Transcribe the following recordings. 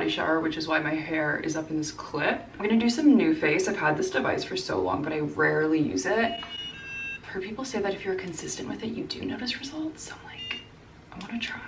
shower, which is why my hair is up in this clip. I'm gonna do some NuFace. I've had this device for so long, but I rarely use it. I've heard people say that if you're consistent with it, you do notice results. So I'm like, I wanna try.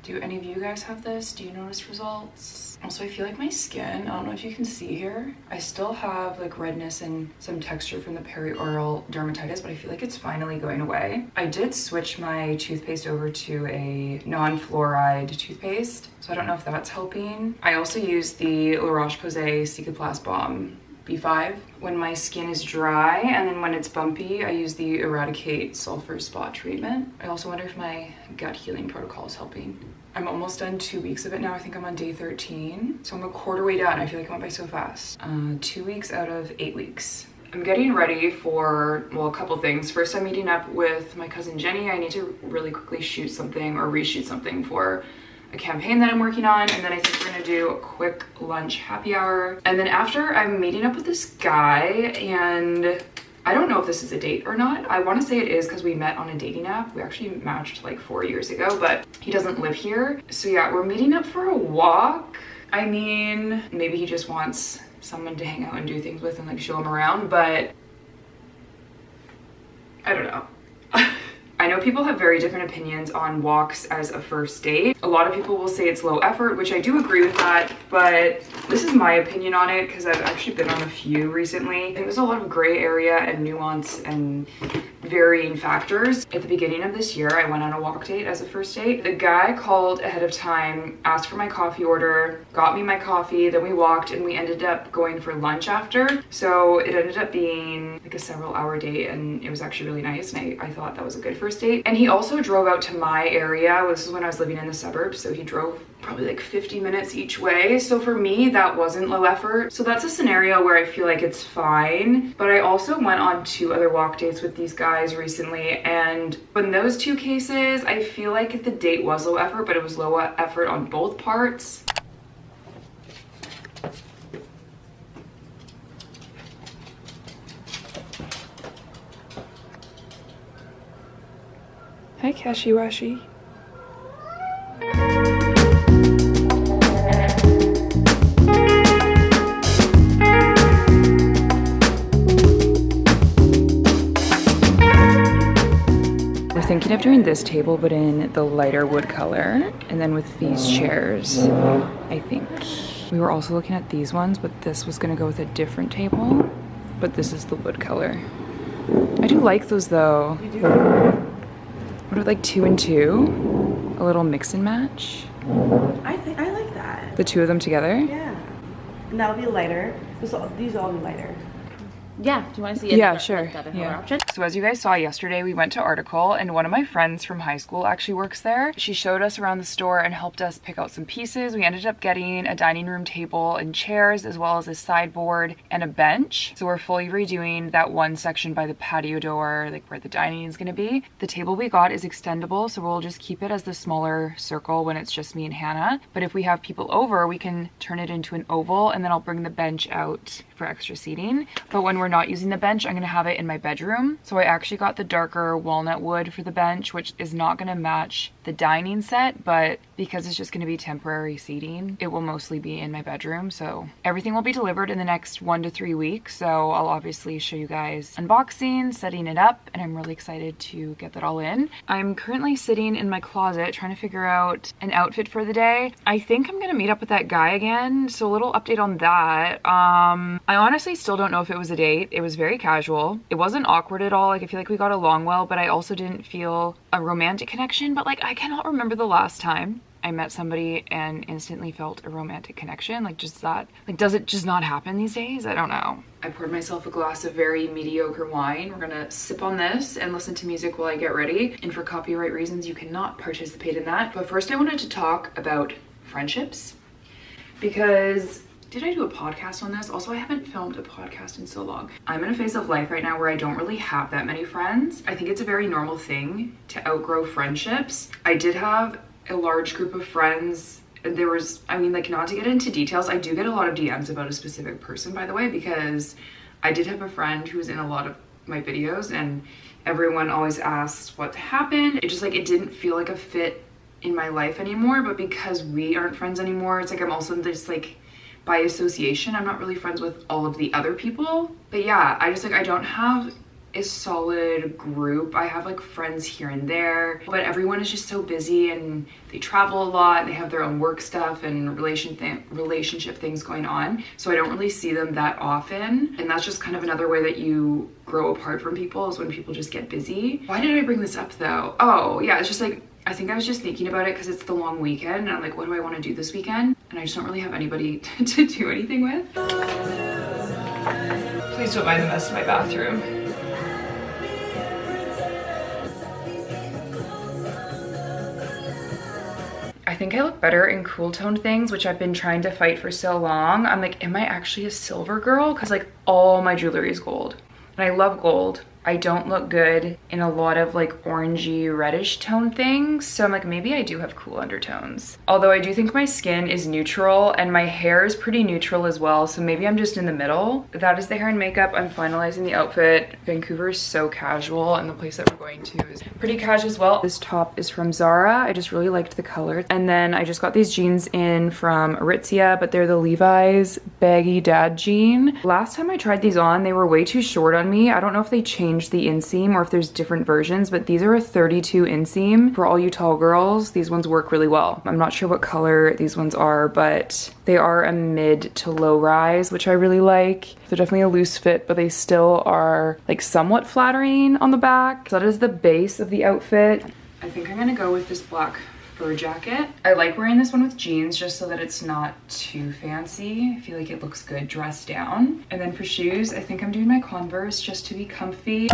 Do any of you guys have this? Do you notice results? Also, I feel like my skin, I don't know if you can see here, I still have like redness and some texture from the perioral dermatitis, but I feel like it's finally going away. I did switch my toothpaste over to a non-fluoride toothpaste, so I don't know if that's helping. I also use the La Roche-Posay Cicaplast Balm B5 when my skin is dry, and then when it's bumpy, I use the Eradicate Sulfur Spot treatment. I also wonder if my gut healing protocol is helping. I'm almost done 2 weeks of it now. I think I'm on day 13. So I'm a quarter way done. I feel like it went by so fast. 2 weeks out of 8 weeks. I'm getting ready for, well, a couple things. First, I'm meeting up with my cousin Jenny. I need to really quickly shoot something or reshoot something for a campaign that I'm working on, and then I think we're gonna do a quick lunch happy hour. And then after, I'm meeting up with this guy, and I don't know if this is a date or not. I want to say it is because we met on a dating app. We actually matched like 4 years ago, but he doesn't live here. So yeah, we're meeting up for a walk. I mean, maybe he just wants someone to hang out and do things with and like show him around, but I don't know. I know people have very different opinions on walks as a first date. A lot of people will say it's low effort, which I do agree with that, but this is my opinion on it because I've actually been on a few recently. I think there's a lot of gray area and nuance and varying factors. At the beginning of this year, I went on a walk date as a first date. The guy called ahead of time, asked for my coffee order, got me my coffee, then we walked, and we ended up going for lunch after. So it ended up being like a several hour date, and it was actually really nice, and I thought that was a good first date. And he also drove out to my area. This is when I was living in the suburbs, so he drove probably like 50 minutes each way. So for me, that wasn't low effort. So that's a scenario where I feel like it's fine. But I also went on 2 other walk dates with these guys recently, and in those 2 cases, I feel like the date was low effort, but it was low effort on both parts. Hi, Kashiwashi. We're thinking of doing this table, but in the lighter wood color, and then with these chairs, I think. We were also looking at these ones, but this was gonna go with a different table, but this is the wood color. I do like those though. You do? What are like 2 and 2? A little mix and match? I like that. The 2 of them together? Yeah. And that'll be lighter. These will all be lighter. Yeah, do you want to see it? Yeah, sure. Yeah. Option? So as you guys saw yesterday, we went to Article, and one of my friends from high school actually works there. She showed us around the store and helped us pick out some pieces. We ended up getting a dining room table and chairs, as well as a sideboard and a bench. So we're fully redoing that one section by the patio door, like where the dining is gonna be. The table we got is extendable, so we'll just keep it as the smaller circle when it's just me and Hannah. But if we have people over, we can turn it into an oval, and then I'll bring the bench out for extra seating. But when we're not using the bench, I'm gonna have it in my bedroom. So I actually got the darker walnut wood for the bench, which is not gonna match the dining set, but because it's just gonna be temporary seating, it will mostly be in my bedroom. So everything will be delivered in the next 1 to 3 weeks. So I'll obviously show you guys unboxing, setting it up, and I'm really excited to get that all in. I'm currently sitting in my closet trying to figure out an outfit for the day. I think I'm gonna meet up with that guy again, so a little update on that. I honestly still don't know if it was a date. It was very casual. It wasn't awkward at all. Like, I feel like we got along well, but I also didn't feel a romantic connection. But like, I cannot remember the last time I met somebody and instantly felt a romantic connection. Like, just that, like, does it just not happen these days? I don't know. I poured myself a glass of very mediocre wine. We're gonna sip on this and listen to music while I get ready. And for copyright reasons, you cannot participate in that. But first I wanted to talk about friendships, because did I do a podcast on this? Also, I haven't filmed a podcast in so long. I'm in a phase of life right now where I don't really have that many friends. I think it's a very normal thing to outgrow friendships. I did have a large group of friends. There was, I mean, like, not to get into details, I do get a lot of DMs about a specific person, by the way, because I did have a friend who was in a lot of my videos and everyone always asks what happened. It just, like, it didn't feel like a fit in my life anymore. But because we aren't friends anymore, it's like I'm also just, like, by association, I'm not really friends with all of the other people. But yeah, I just, like, I don't have a solid group. I have like friends here and there, but everyone is just so busy and they travel a lot. They have their own work stuff and relationship things going on. So I don't really see them that often. And that's just kind of another way that you grow apart from people, is when people just get busy. Why did I bring this up though? Oh yeah, it's just like, I think I was just thinking about it because it's the long weekend and I'm like, what do I want to do this weekend? And I just don't really have anybody to do anything with. Please don't mind the mess in my bathroom. I think I look better in cool toned things, which I've been trying to fight for so long. I'm like, am I actually a silver girl? Because like all my jewelry is gold and I love gold. I don't look good in a lot of like orangey reddish tone things. So I'm like, maybe I do have cool undertones. Although I do think my skin is neutral and my hair is pretty neutral as well. So maybe I'm just in the middle. That is the hair and makeup. I'm finalizing the outfit. Vancouver is so casual and the place that we're going to is pretty casual as well. This top is from Zara. I just really liked the color. And then I just got these jeans in from Aritzia, but they're the Levi's baggy dad jean. Last time I tried these on, they were way too short on me. I don't know if they changed the inseam or if there's different versions, but these are a 32 inseam. For all you tall girls, these ones work really well. I'm not sure what color these ones are, but they are a mid to low rise, which I really like. They're definitely a loose fit, but they still are like somewhat flattering on the back. So that is the base of the outfit. I think I'm gonna go with this black fur jacket. I like wearing this one with jeans just so that it's not too fancy. I feel like it looks good dressed down. And then for shoes, I think I'm doing my Converse just to be comfy.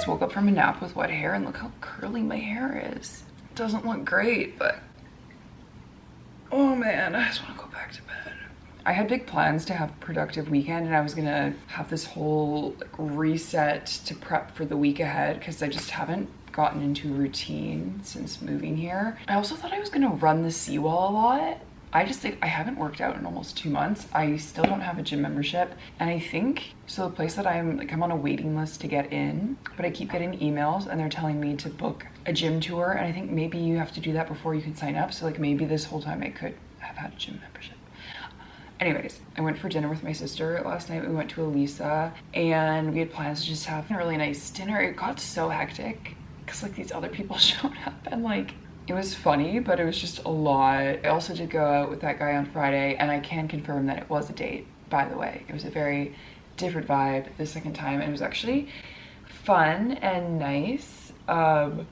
Woke up from a nap with wet hair and look how curly my hair is. It doesn't look great, but oh man, I just want to go back to bed. I had big plans to have a productive weekend and I was gonna have this whole like reset to prep for the week ahead because I just haven't gotten into a routine since moving here. I also thought I was gonna run the seawall a lot. I just think I haven't worked out in almost 2 months. I still don't have a gym membership. And I think, so the place that I'm on a waiting list to get in, but I keep getting emails and they're telling me to book a gym tour. And I think maybe you have to do that before you can sign up. So like maybe this whole time I could have had a gym membership. Anyways, I went for dinner with my sister last night. We went to Elisa and we had plans to just have a really nice dinner. It got so hectic because like these other people showed up and like, it was funny, but it was just a lot. I also did go out with that guy on Friday and I can confirm that it was a date, by the way. It was a very different vibe the second time and it was actually fun and nice. I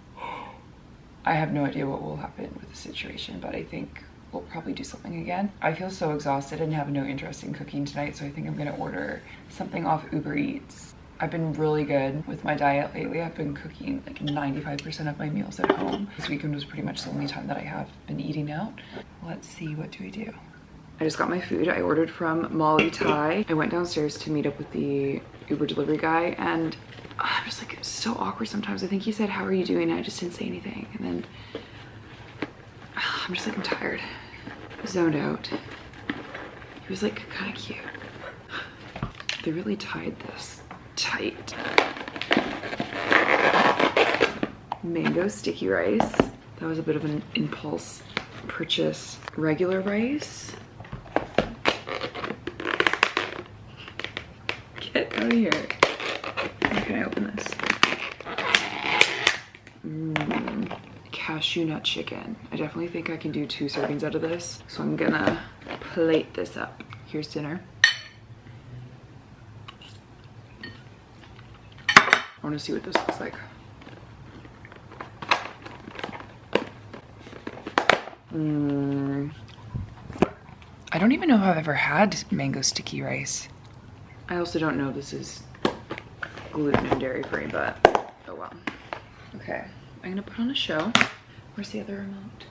have no idea what will happen with the situation, but I think we'll probably do something again. I feel so exhausted and have no interest in cooking tonight, so I think I'm gonna order something off Uber Eats. I've been really good with my diet lately. I've been cooking like 95% of my meals at home. This weekend was pretty much the only time that I have been eating out. Let's see, what do we do? I just got my food. I ordered from Molly Thai. I went downstairs to meet up with the Uber delivery guy, and I'm just like so awkward sometimes. I think he said, "How are you doing?" I just didn't say anything, and then I'm just like, I'm tired, zoned out. He was like kind of cute. They really tied this tight. Mango sticky rice. That was a bit of an impulse purchase. Regular rice. Get out of here. How can I open this? Cashew nut chicken. I definitely think I can do 2 servings out of this. So I'm gonna plate this up. Here's dinner. I wanna see what this looks like. I don't even know if I've ever had mango sticky rice. I also don't know this is gluten and dairy free, but oh well. Okay, I'm gonna put on a show. Where's the other remote?